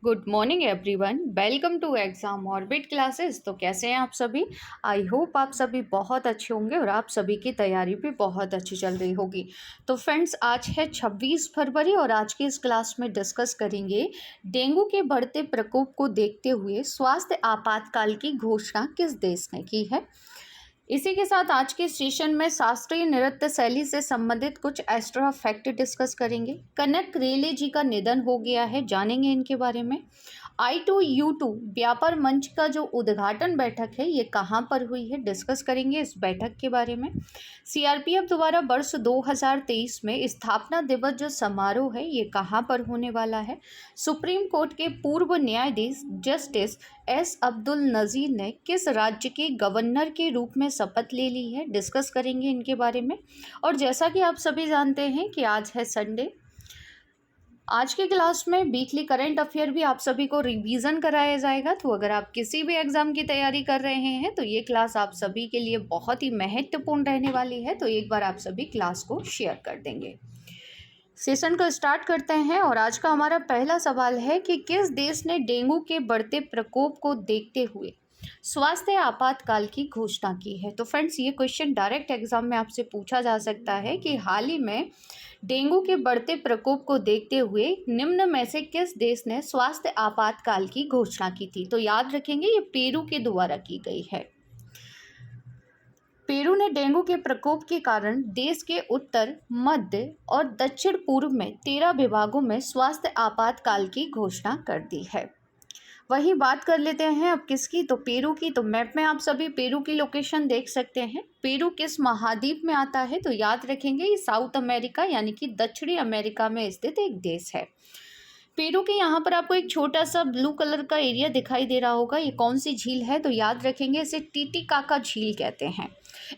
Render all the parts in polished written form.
Good morning everyone, welcome to exam orbit classes. तो कैसे हैं आप सभी? आई होप आप सभी बहुत अच्छे होंगे और आप सभी की तैयारी भी बहुत अच्छी चल रही होगी। तो फ्रेंड्स, आज है 26 फरवरी और आज की इस क्लास में डिस्कस करेंगे डेंगू के बढ़ते प्रकोप को देखते हुए स्वास्थ्य आपातकाल की घोषणा किस देश ने की है। इसी के साथ आज के सेशन में शास्त्रीय नृत्य शैली से संबंधित कुछ एक्स्ट्रा फैक्ट डिस्कस करेंगे। कनक रेले जी का निधन हो गया है, जानेंगे इनके बारे में। I2U2 व्यापार मंच का जो उद्घाटन बैठक है ये कहाँ पर हुई है, डिस्कस करेंगे इस बैठक के बारे में। सीआरपीएफ द्वारा वर्ष 2023 में स्थापना दिवस जो समारोह है ये कहाँ पर होने वाला है। सुप्रीम कोर्ट के पूर्व न्यायाधीश जस्टिस एस अब्दुल नज़ीर ने किस राज्य के गवर्नर के रूप में शपथ ले ली है, डिस्कस करेंगे इनके बारे में। और जैसा कि आप सभी जानते हैं कि आज है संडे, आज की क्लास में वीकली करंट अफेयर भी आप सभी को रिवीजन कराया जाएगा। तो अगर आप किसी भी एग्ज़ाम की तैयारी कर रहे हैं तो ये क्लास आप सभी के लिए बहुत ही महत्वपूर्ण रहने वाली है। तो एक बार आप सभी क्लास को शेयर कर देंगे। सेशन को स्टार्ट करते हैं और आज का हमारा पहला सवाल है कि किस देश ने डेंगू के बढ़ते प्रकोप को देखते हुए स्वास्थ्य आपातकाल की घोषणा की है। तो फ्रेंड्स, ये क्वेश्चन डायरेक्ट एग्जाम में आपसे पूछा जा सकता है कि हाल ही में डेंगू के बढ़ते प्रकोप को देखते हुए निम्न में से किस देश ने स्वास्थ्य आपातकाल की घोषणा की थी। तो याद रखेंगे ये पेरू के द्वारा की गई है। पेरू ने डेंगू के प्रकोप के कारण देश के उत्तर, मध्य और दक्षिण पूर्व में 13 विभागों में स्वास्थ्य आपातकाल की घोषणा कर दी है। वहीं बात कर लेते हैं अब किसकी, तो पेरू की। तो मैप में आप सभी पेरू की लोकेशन देख सकते हैं। पेरू किस महाद्वीप में आता है, तो याद रखेंगे ये साउथ अमेरिका यानी कि दक्षिणी अमेरिका में स्थित एक देश है। पेरू के यहाँ पर आपको एक छोटा सा ब्लू कलर का एरिया दिखाई दे रहा होगा, ये कौन सी झील है, तो याद रखेंगे इसे टीटीकाका झील कहते हैं।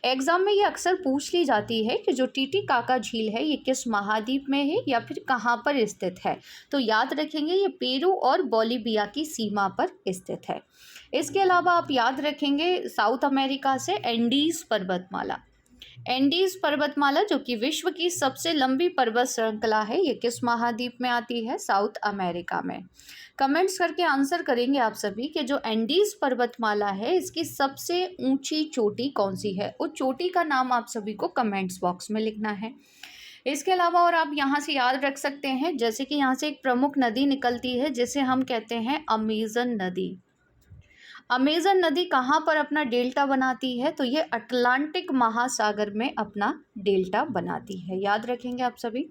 एग्जाम में ये अक्सर पूछ ली जाती है कि जो टीटीकाका झील है ये किस महाद्वीप में है या फिर कहाँ पर स्थित है। तो याद रखेंगे ये पेरू और बोलिविया की सीमा पर स्थित है। इसके अलावा आप याद रखेंगे साउथ अमेरिका से एंडीज पर्वतमाला। एंडीज पर्वतमाला जो कि विश्व की सबसे लंबी पर्वत श्रृंखला है, ये किस महाद्वीप में आती है, साउथ अमेरिका में। कमेंट्स करके आंसर करेंगे आप सभी कि जो एंडीज पर्वतमाला है इसकी सबसे ऊंची चोटी कौन सी है। उस चोटी का नाम आप सभी को कमेंट्स बॉक्स में लिखना है। इसके अलावा और आप यहाँ से याद रख सकते हैं, जैसे कि यहाँ से एक प्रमुख नदी निकलती है जिसे हम कहते हैं अमेजन नदी। अमेजन नदी कहाँ पर अपना डेल्टा बनाती है, तो ये अटलांटिक महासागर में अपना डेल्टा बनाती है। याद रखेंगे आप सभी।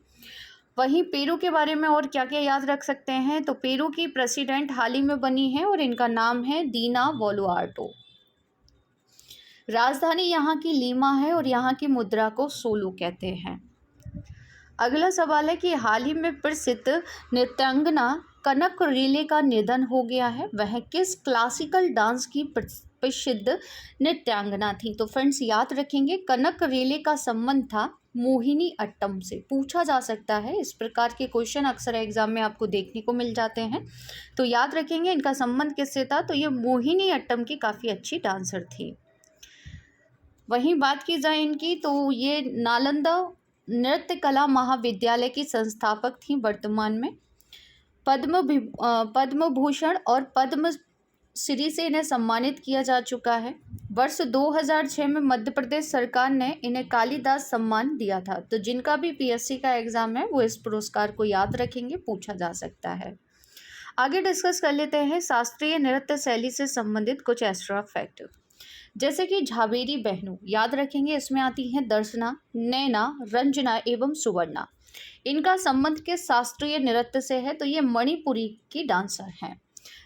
वहीं पेरू के बारे में और क्या क्या याद रख सकते हैं, तो पेरू की प्रेसिडेंट हाल ही में बनी है और इनका नाम है दीना बोलुआर्टो। राजधानी यहाँ की लीमा है और यहाँ की मुद्रा को सोलू कहते हैं। अगला सवाल है कि हाल ही में प्रसिद्ध नृत्यांगना कनक रेले का निधन हो गया है, वह किस क्लासिकल डांस की प्रसिद्ध नृत्यांगना थी। तो फ्रेंड्स, याद रखेंगे कनक रेले का संबंध था मोहिनी अट्टम से। पूछा जा सकता है, इस प्रकार के क्वेश्चन अक्सर एग्जाम में आपको देखने को मिल जाते हैं। तो याद रखेंगे इनका संबंध किससे था, तो ये मोहिनी अट्टम की काफ़ी अच्छी डांसर थी। वहीं बात की जाए इनकी, तो ये नालंदा नृत्य कला महाविद्यालय की संस्थापक थी। वर्तमान में पद्म भूषण और पद्म श्री से इन्हें सम्मानित किया जा चुका है। वर्ष 2006 में मध्य प्रदेश सरकार ने इन्हें कालिदास सम्मान दिया था। तो जिनका भी पीएससी का एग्जाम है वो इस पुरस्कार को याद रखेंगे, पूछा जा सकता है। आगे डिस्कस कर लेते हैं शास्त्रीय नृत्य शैली से संबंधित कुछ एक्स्ट्रा फैक्ट, जैसे कि झावेरी बहनों। याद रखेंगे इसमें आती हैं दर्शना, नैना, रंजना एवं सुवर्णा। इनका संबंध किस शास्त्रीय नृत्य से है, तो ये मणिपुरी की डांसर हैं।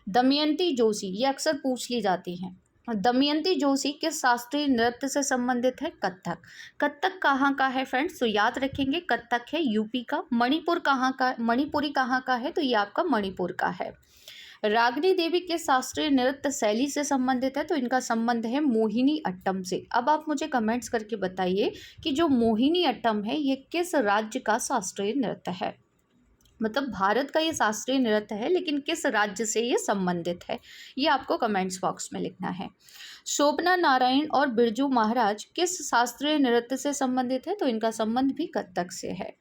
दमयंती जोशी, ये अक्सर पूछ ली जाती हैं। दमयंती जोशी किस शास्त्रीय नृत्य से संबंधित है, कथक। कथक कहाँ का है फ्रेंड्स, तो याद रखेंगे कथक है यूपी का। मणिपुरी कहाँ का है, तो ये आपका मणिपुर का है। रागिनी देवी के शास्त्रीय नृत्य शैली से संबंधित है, तो इनका संबंध है मोहिनी अट्टम से। अब आप मुझे कमेंट्स करके बताइए कि जो मोहिनी अट्टम है ये किस राज्य का शास्त्रीय नृत्य है। मतलब भारत का ये शास्त्रीय नृत्य है, लेकिन किस राज्य से ये संबंधित है, ये आपको कमेंट्स बॉक्स में लिखना है। शोभना नारायण और बिरजू महाराज किस शास्त्रीय नृत्य से संबंधित है, तो इनका संबंध भी कथक से है।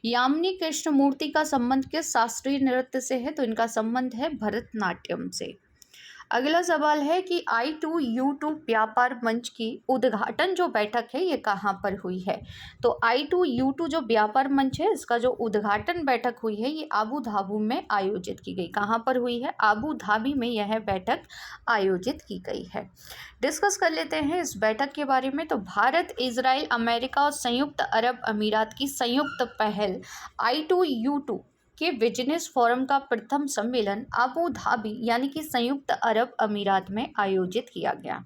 यामिनी कृष्णमूर्ति का संबंध किस शास्त्रीय नृत्य से है, तो इनका संबंध है भरतनाट्यम से। अगला सवाल है कि I2U2 व्यापार मंच की उद्घाटन जो बैठक है ये कहाँ पर हुई है, तो I2U2 जो व्यापार मंच है इसका जो उद्घाटन बैठक हुई है ये आबू धाबी में आयोजित की गई। कहाँ पर हुई है? आबू धाबी में यह बैठक आयोजित की गई है। डिस्कस कर लेते हैं इस बैठक के बारे में। तो भारत, इजराइल, अमेरिका और संयुक्त अरब अमीरात की संयुक्त पहल I2U2 के बिजनेस फोरम का प्रथम सम्मेलन आबू धाबी यानी कि संयुक्त अरब अमीरात में आयोजित किया गया।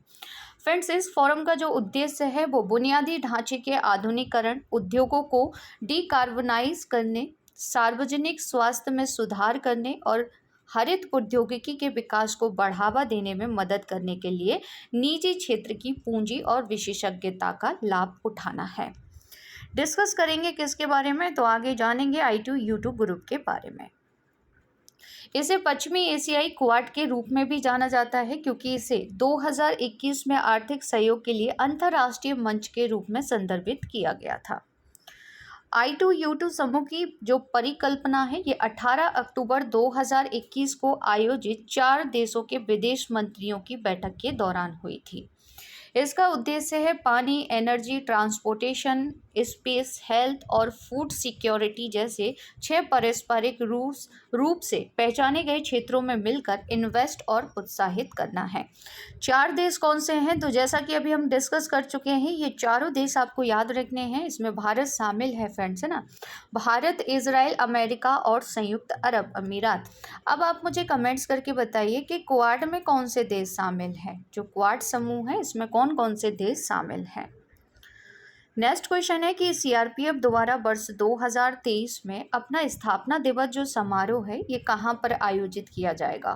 फ्रेंड्स, इस फोरम का जो उद्देश्य है वो बुनियादी ढांचे के आधुनिकीकरण, उद्योगों को डीकार्बोनाइज करने, सार्वजनिक स्वास्थ्य में सुधार करने और हरित प्रौद्योगिकी के विकास को बढ़ावा देने में मदद करने के लिए निजी क्षेत्र की पूंजी और विशेषज्ञता का लाभ उठाना है। डिस्कस करेंगे किसके बारे में, तो आगे जानेंगे I2U2 ग्रुप के बारे में। इसे पश्चिमी एशियाई क्वाड के रूप में भी जाना जाता है क्योंकि इसे 2021 में आर्थिक सहयोग के लिए अंतर्राष्ट्रीय मंच के रूप में संदर्भित किया गया था। I2U2 समूह की जो परिकल्पना है ये 18 अक्टूबर 2021 को आयोजित 4 देशों के विदेश मंत्रियों की बैठक के दौरान हुई थी। इसका उद्देश्य है पानी, एनर्जी, ट्रांसपोर्टेशन, स्पेस, हेल्थ और फूड सिक्योरिटी जैसे 6 पारस्परिक रूप से पहचाने गए क्षेत्रों में मिलकर इन्वेस्ट और उत्साहित करना है। 4 देश कौन से हैं, तो जैसा कि अभी हम डिस्कस कर चुके हैं ये चारों देश आपको याद रखने हैं। इसमें भारत शामिल है फ्रेंड्स, है ना। भारत, इजराइल, अमेरिका और संयुक्त अरब अमीरात। अब आप मुझे कमेंट्स करके बताइए कि क्वाड में कौन से देश शामिल हैं। जो क्वाड समूह है इसमें कौन कौन से देश शामिल हैं। नेक्स्ट क्वेश्चन है कि सीआरपीएफ द्वारा वर्ष 2023 में अपना स्थापना दिवस जो समारोह है ये कहाँ पर आयोजित किया जाएगा,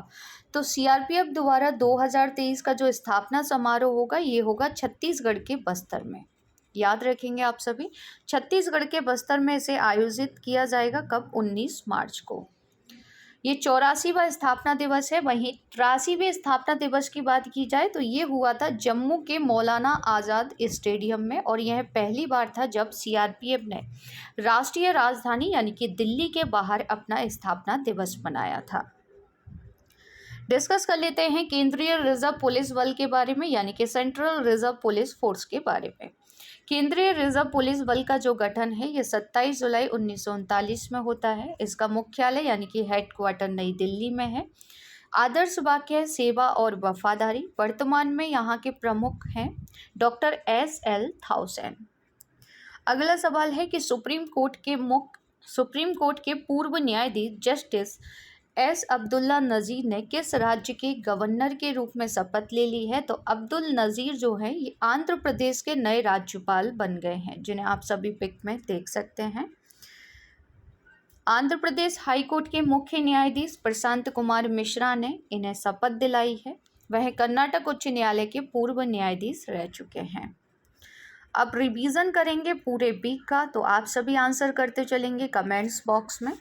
तो सीआरपीएफ द्वारा 2023 का जो स्थापना समारोह होगा ये होगा छत्तीसगढ़ के बस्तर में। याद रखेंगे आप सभी, छत्तीसगढ़ के बस्तर में इसे आयोजित किया जाएगा। कब? 19 मार्च को। ये 84वां स्थापना दिवस है। वहीं 83वें स्थापना दिवस की बात की जाए तो ये हुआ था जम्मू के मौलाना आज़ाद स्टेडियम में, और यह पहली बार था जब सीआरपीएफ ने राष्ट्रीय राजधानी यानी कि दिल्ली के बाहर अपना स्थापना दिवस मनाया था। डिस्कस कर लेते हैं केंद्रीय रिजर्व पुलिस बल के बारे में यानी कि सेंट्रल रिजर्व पुलिस फोर्स के बारे में। केंद्रीय रिजर्व पुलिस बल का जो गठन है ये 27 जुलाई 1939 में होता है। इसका मुख्यालय यानी कि हेडक्वार्टर नई दिल्ली में है। आदर्श वाक्य है सेवा और वफादारी। वर्तमान में यहाँ के प्रमुख हैं डॉक्टर SL थाउसेन। अगला सवाल है कि सुप्रीम कोर्ट के पूर्व न्यायाधीश जस्टिस S अब्दुल्ला नज़ीर ने किस राज्य के गवर्नर के रूप में शपथ ले ली है, तो अब्दुल नज़ीर जो है ये आंध्र प्रदेश के नए राज्यपाल बन गए हैं, जिन्हें आप सभी पिक में देख सकते हैं। आंध्र प्रदेश हाई कोर्ट के मुख्य न्यायाधीश प्रशांत कुमार मिश्रा ने इन्हें शपथ दिलाई है। वह कर्नाटक उच्च न्यायालय के पूर्व न्यायाधीश रह चुके हैं। अब रिवीजन करेंगे पूरे वीक का, तो आप सभी आंसर करते चलेंगे कमेंट्स बॉक्स में।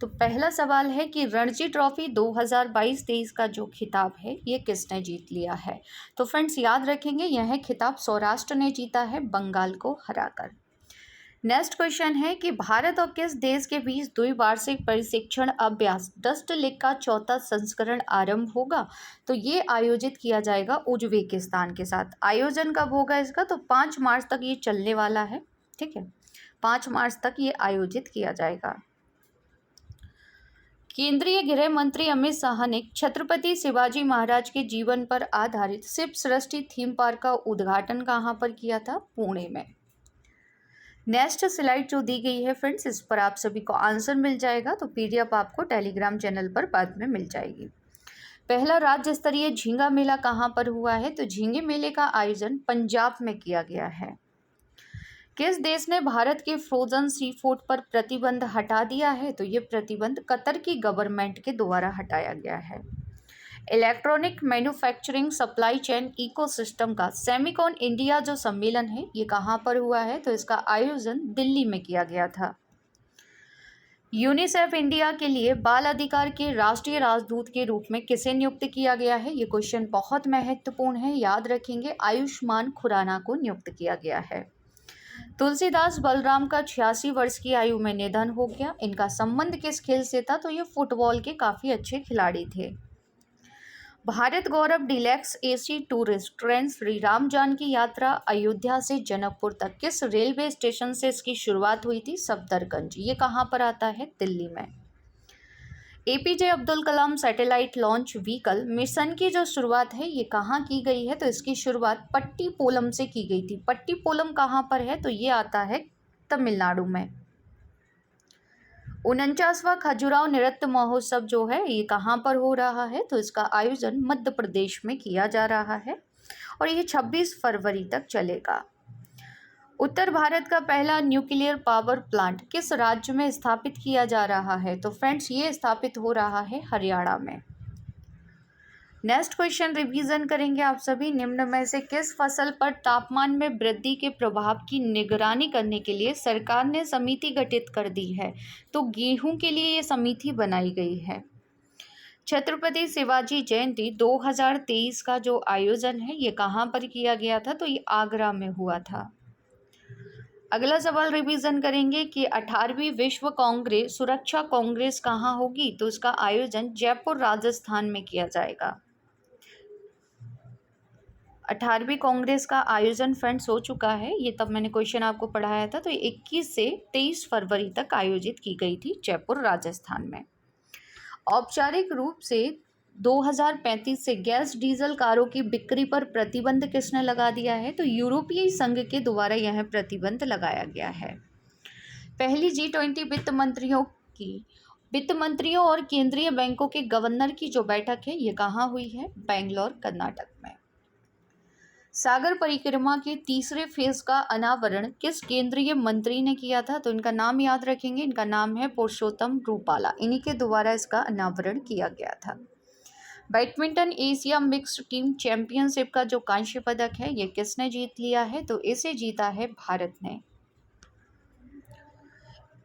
तो पहला सवाल है कि रणजी ट्रॉफी 2022-23 का जो खिताब है ये किसने जीत लिया है, तो फ्रेंड्स याद रखेंगे यह खिताब सौराष्ट्र ने जीता है बंगाल को हराकर। नेक्स्ट क्वेश्चन है कि भारत और किस देश के बीच द्विवार्षिक प्रशिक्षण अभ्यास डस्ट लीग का 4था संस्करण आरंभ होगा, तो ये आयोजित किया जाएगा उज्बेकिस्तान के साथ। आयोजन कब होगा इसका, तो 5 मार्च तक ये चलने वाला है। ठीक है, 5 मार्च तक ये आयोजित किया जाएगा। केंद्रीय गृह मंत्री अमित शाह ने छत्रपति शिवाजी महाराज के जीवन पर आधारित शिव सृष्टि थीम पार्क का उद्घाटन कहाँ पर किया था? पुणे में। नेक्स्ट स्लाइड जो दी गई है फ्रेंड्स इस पर आप सभी को आंसर मिल जाएगा, तो PDF आपको टेलीग्राम चैनल पर बाद में मिल जाएगी। पहला राज्य स्तरीय झींगा मेला कहाँ पर हुआ है, तो झींगे मेले का आयोजन पंजाब में किया गया है। किस देश ने भारत के फ्रोजन सी फूड पर प्रतिबंध हटा दिया है, तो ये प्रतिबंध कतर की गवर्नमेंट के द्वारा हटाया गया है। Electronic manufacturing supply chain ecosystem का सेमिकॉन इंडिया जो सम्मेलन है ये कहाँ पर हुआ है, तो इसका आयोजन दिल्ली में किया गया था। यूनिसेफ इंडिया के लिए बाल अधिकार के राष्ट्रीय राजदूत के रूप में किसे नियुक्त किया गया है? ये क्वेश्चन बहुत महत्वपूर्ण है, याद रखेंगे। आयुष्मान खुराना को नियुक्त किया गया है। तुलसीदास बलराम का 86 वर्ष की आयु में निधन हो गया। इनका संबंध किस खेल से था? तो ये फुटबॉल के काफ़ी अच्छे खिलाड़ी थे। Bharat Gaurav deluxe AC tourist train Shri Ram Janaki Yatra Ayodhya से जनकपुर तक किस रेलवे स्टेशन से इसकी शुरुआत हुई थी? सफदरगंज। ये कहाँ पर आता है? दिल्ली में। APJ Abdul Kalam satellite launch vehicle mission की जो शुरुआत है ये कहाँ की गई है? तो इसकी शुरुआत पट्टीपोलम से की गई थी। पट्टीपोलम कहाँ पर है? तो ये आता है तमिलनाडु में। 49वां खजुराहो नृत्य महोत्सव जो है ये कहाँ पर हो रहा है? तो इसका आयोजन मध्य प्रदेश में किया जा रहा है और ये 26 फरवरी तक चलेगा। उत्तर भारत का पहला न्यूक्लियर पावर प्लांट किस राज्य में स्थापित किया जा रहा है? तो फ्रेंड्स ये स्थापित हो रहा है हरियाणा में। नेक्स्ट क्वेश्चन रिवीजन करेंगे आप सभी। निम्न में से किस फसल पर तापमान में वृद्धि के प्रभाव की निगरानी करने के लिए सरकार ने समिति गठित कर दी है? तो गेहूं के लिए ये समिति बनाई गई है। छत्रपति शिवाजी जयंती 2023 का जो आयोजन है ये कहाँ पर किया गया था? तो ये आगरा में हुआ था। अगला सवाल रिवीजन करेंगे कि 18वीं विश्व कांग्रेस सुरक्षा कांग्रेस कहाँ होगी? तो इसका आयोजन जयपुर राजस्थान में किया जाएगा। 18वीं कांग्रेस का आयोजन फ्रेंड्स हो चुका है, ये तब मैंने क्वेश्चन आपको पढ़ाया था। तो 21 से 23 फरवरी तक आयोजित की गई थी जयपुर राजस्थान में। औपचारिक रूप से 2035 से गैस डीजल कारों की बिक्री पर प्रतिबंध किसने लगा दिया है? तो यूरोपीय संघ के द्वारा यह प्रतिबंध लगाया गया है। पहली G20 वित्त मंत्रियों और केंद्रीय बैंकों के गवर्नर की जो बैठक है ये कहाँ हुई है? बेंगलोर कर्नाटक में। सागर परिक्रमा के तीसरे फेज का अनावरण किस केंद्रीय मंत्री ने किया था? तो इनका नाम याद रखेंगे, इनका नाम है पुरुषोत्तम रूपाला। इन्हीं के द्वारा इसका अनावरण किया गया था। Badminton Asia mixed team championship का जो कांस्य पदक है ये किसने जीत लिया है? तो इसे जीता है भारत ने।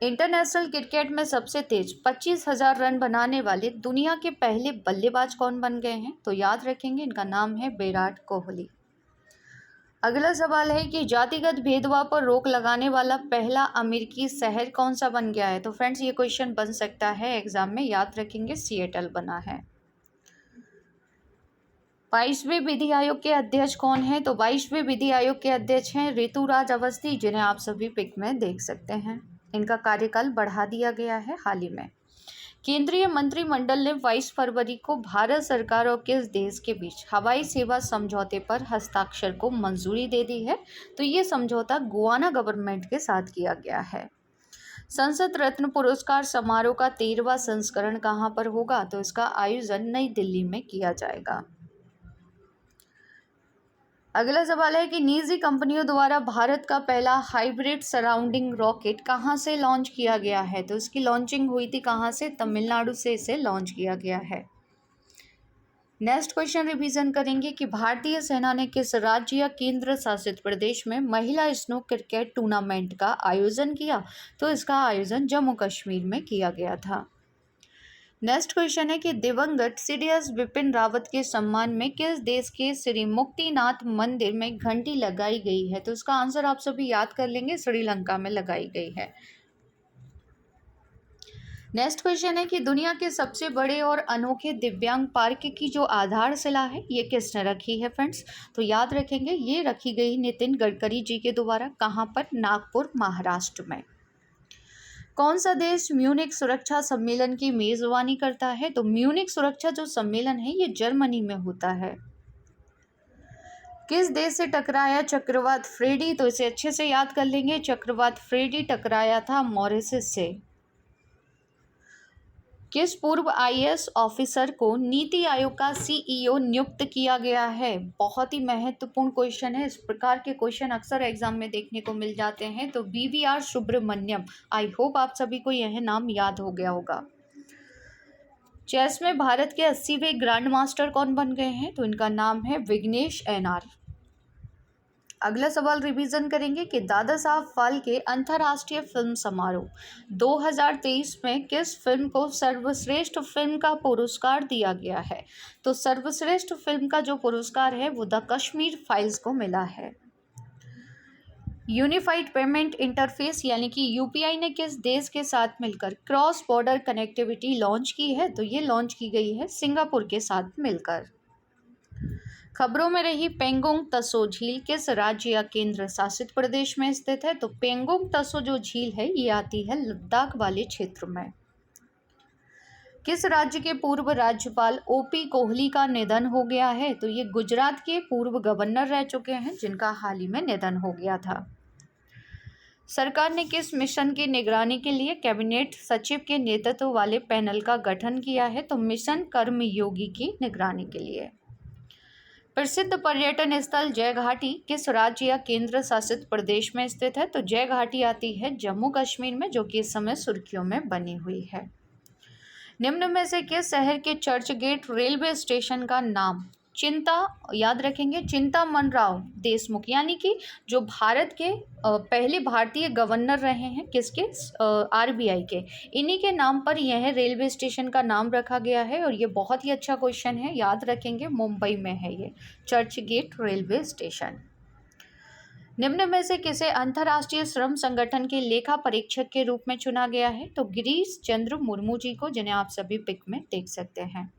इंटरनेशनल क्रिकेट में सबसे तेज 25,000 रन बनाने वाले दुनिया के पहले बल्लेबाज कौन बन गए हैं? तो याद रखेंगे, इनका नाम है विराट कोहली। अगला सवाल है कि जातिगत भेदभाव पर रोक लगाने वाला पहला अमेरिकी शहर कौन सा बन गया है? तो फ्रेंड्स ये क्वेश्चन बन सकता है एग्जाम में, याद रखेंगे सिएटल बना है। 22वें विधि आयोग के अध्यक्ष कौन है? तो 22वें विधि आयोग के अध्यक्ष हैं ऋतुराज अवस्थी, जिन्हें आप सभी पिक में देख सकते हैं। इनका कार्यकाल बढ़ा दिया गया है हाल ही में। केंद्रीय मंत्रिमंडल ने 22 फरवरी को भारत सरकार और किस देश के बीच हवाई सेवा समझौते पर हस्ताक्षर को मंजूरी दे दी है? तो ये समझौता गुयाना गवर्नमेंट के साथ किया गया है। संसद रत्न पुरस्कार समारोह का 13वां संस्करण कहाँ पर होगा? तो इसका आयोजन नई दिल्ली में किया जाएगा। अगला सवाल है कि निजी कंपनियों द्वारा भारत का पहला हाइब्रिड सराउंडिंग रॉकेट कहाँ से लॉन्च किया गया है? तो इसकी लॉन्चिंग हुई थी कहाँ से? तमिलनाडु से इसे लॉन्च किया गया है। नेक्स्ट क्वेश्चन रिवीजन करेंगे कि भारतीय सेना ने किस राज्य या केंद्र शासित प्रदेश में महिला स्नो क्रिकेट टूर्नामेंट का आयोजन किया? तो इसका आयोजन जम्मू कश्मीर में किया गया था। नेक्स्ट क्वेश्चन है कि दिवंगत सीडीएस बिपिन रावत के सम्मान में किस देश के श्री मुक्तिनाथ मंदिर में घंटी लगाई गई है? तो इसका आंसर आप सभी याद कर लेंगे, श्रीलंका में लगाई गई है। नेक्स्ट क्वेश्चन है कि दुनिया के सबसे बड़े और अनोखे दिव्यांग पार्क की जो आधारशिला है ये किसने रखी है फ्रेंड्स? तो याद रखेंगे, ये रखी गई नितिन गडकरी जी के द्वारा। कहाँ पर? नागपुर, महाराष्ट्र में। कौन सा देश म्यूनिक सुरक्षा सम्मेलन की मेजबानी करता है? तो म्यूनिक सुरक्षा जो सम्मेलन है ये जर्मनी में होता है। किस देश से टकराया चक्रवात फ्रेडी? तो इसे अच्छे से याद कर लेंगे, चक्रवात फ्रेडी टकराया था मॉरिशस से। किस पूर्व आईएएस ऑफिसर को नीति आयोग का सीईओ नियुक्त किया गया है? बहुत ही महत्वपूर्ण क्वेश्चन है, इस प्रकार के क्वेश्चन अक्सर एग्जाम में देखने को मिल जाते हैं। तो बीवीआर सुब्रमण्यम। आई होप आप सभी को यह नाम याद हो गया होगा। चेस में भारत के 80वें ग्रैंड मास्टर कौन बन गए हैं? तो इनका नाम है विघ्नेश एनआर। अगला सवाल रिवीजन करेंगे कि दादा साहब फाल्के अंतर्राष्ट्रीय फिल्म समारोह 2023 में किस फिल्म को सर्वश्रेष्ठ फिल्म का पुरस्कार दिया गया है। तो सर्वश्रेष्ठ फिल्म का जो पुरस्कार है वो द कश्मीर फाइल्स को मिला है। यूनिफाइड पेमेंट इंटरफेस यानी कि यूपीआई ने किस देश के साथ मिलकर क्रॉस बॉर्डर कनेक्टिविटी लॉन्च की है। तो ये लॉन्च की गई है सिंगापुर के साथ मिलकर। खबरों में रही पेंगोंग तसो झील किस राज्य या केंद्र शासित प्रदेश में स्थित है। तो पेंगोंग तसो जो झील है ये आती है लद्दाख वाले क्षेत्र में। किस राज्य के पूर्व राज्यपाल ओपी कोहली का निधन हो गया है। तो ये गुजरात के पूर्व गवर्नर रह चुके हैं जिनका हाल ही में निधन हो गया था। सरकार ने किस मिशन की निगरानी के लिए कैबिनेट सचिव के नेतृत्व वाले पैनल का गठन किया है। तो मिशन कर्मयोगी की निगरानी के लिए। प्रसिद्ध पर्यटन स्थल जय घाटी किस राज्य या केंद्र शासित प्रदेश में स्थित है। तो जय घाटी आती है जम्मू कश्मीर में, जो कि इस समय सुर्खियों में बनी हुई है। निम्न में से किस शहर के चर्च गेट रेलवे स्टेशन का नाम याद रखेंगे चिंतामनराव देशमुख यानी कि जो भारत के पहले भारतीय गवर्नर रहे हैं किसके आरबीआई के, इन्हीं के नाम पर यह रेलवे स्टेशन का नाम रखा गया है। और ये बहुत ही अच्छा क्वेश्चन है, याद रखेंगे मुंबई में है ये चर्च गेट रेलवे स्टेशन। निम्न में से किसे अंतर्राष्ट्रीय श्रम संगठन के लेखा परीक्षक के रूप में चुना गया है। तो गिरीश चंद्र मुर्मू जी को, जिन्हें आप सभी पिक में देख सकते हैं।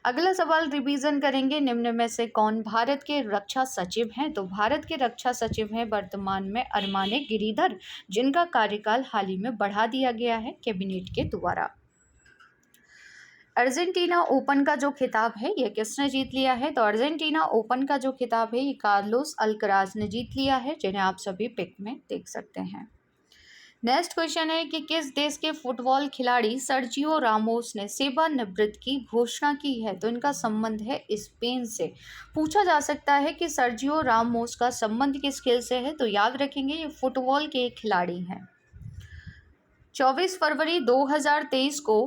अगला सवाल रिवीजन करेंगे, निम्न में से कौन भारत के रक्षा सचिव हैं। तो भारत के रक्षा सचिव हैं वर्तमान में अरमाने गिरिधर, जिनका कार्यकाल हाल ही में बढ़ा दिया गया है कैबिनेट के द्वारा। अर्जेंटीना ओपन का जो खिताब है ये किसने जीत लिया है। तो अर्जेंटीना ओपन का जो खिताब है ये कार्लोस अल्कराज ने जीत लिया है, जिन्हें आप सभी पिक में देख सकते हैं। नेक्स्ट क्वेश्चन है कि किस देश के फुटबॉल खिलाड़ी सर्जियो रामोस ने सेवानिवृत्त की घोषणा की है। तो इनका संबंध है स्पेन से। पूछा जा सकता है कि सर्जियो रामोस का संबंध किस खेल से है। तो याद रखेंगे ये फुटबॉल के खिलाड़ी हैं। 24 फरवरी 2023 को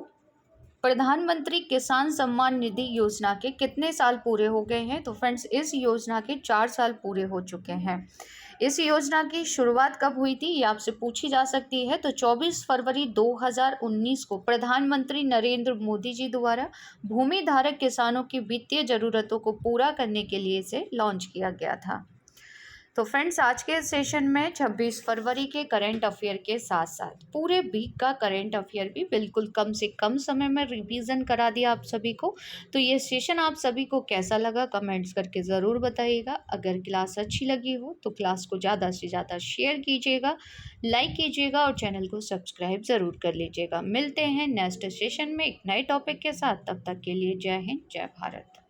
प्रधानमंत्री किसान सम्मान निधि योजना के कितने साल पूरे हो गए हैं। तो फ्रेंड्स इस योजना के 4 साल पूरे हो चुके हैं। इस योजना की शुरुआत कब हुई थी ये आपसे पूछी जा सकती है। तो 24 फरवरी 2019 को प्रधानमंत्री नरेंद्र मोदी जी द्वारा भूमि धारक किसानों की वित्तीय जरूरतों को पूरा करने के लिए इसे लॉन्च किया गया था। तो फ्रेंड्स आज के सेशन में 26 फरवरी के करंट अफेयर के साथ साथ पूरे वीक का करंट अफेयर भी बिल्कुल कम से कम समय में रिवीजन करा दिया आप सभी को। तो ये सेशन आप सभी को कैसा लगा कमेंट्स करके ज़रूर बताइएगा। अगर क्लास अच्छी लगी हो तो क्लास को ज़्यादा से ज़्यादा शेयर कीजिएगा, लाइक कीजिएगा और चैनल को सब्सक्राइब ज़रूर कर लीजिएगा। मिलते हैं नेक्स्ट सेशन में एक नए टॉपिक के साथ, तब तक के लिए जय हिंद जय भारत।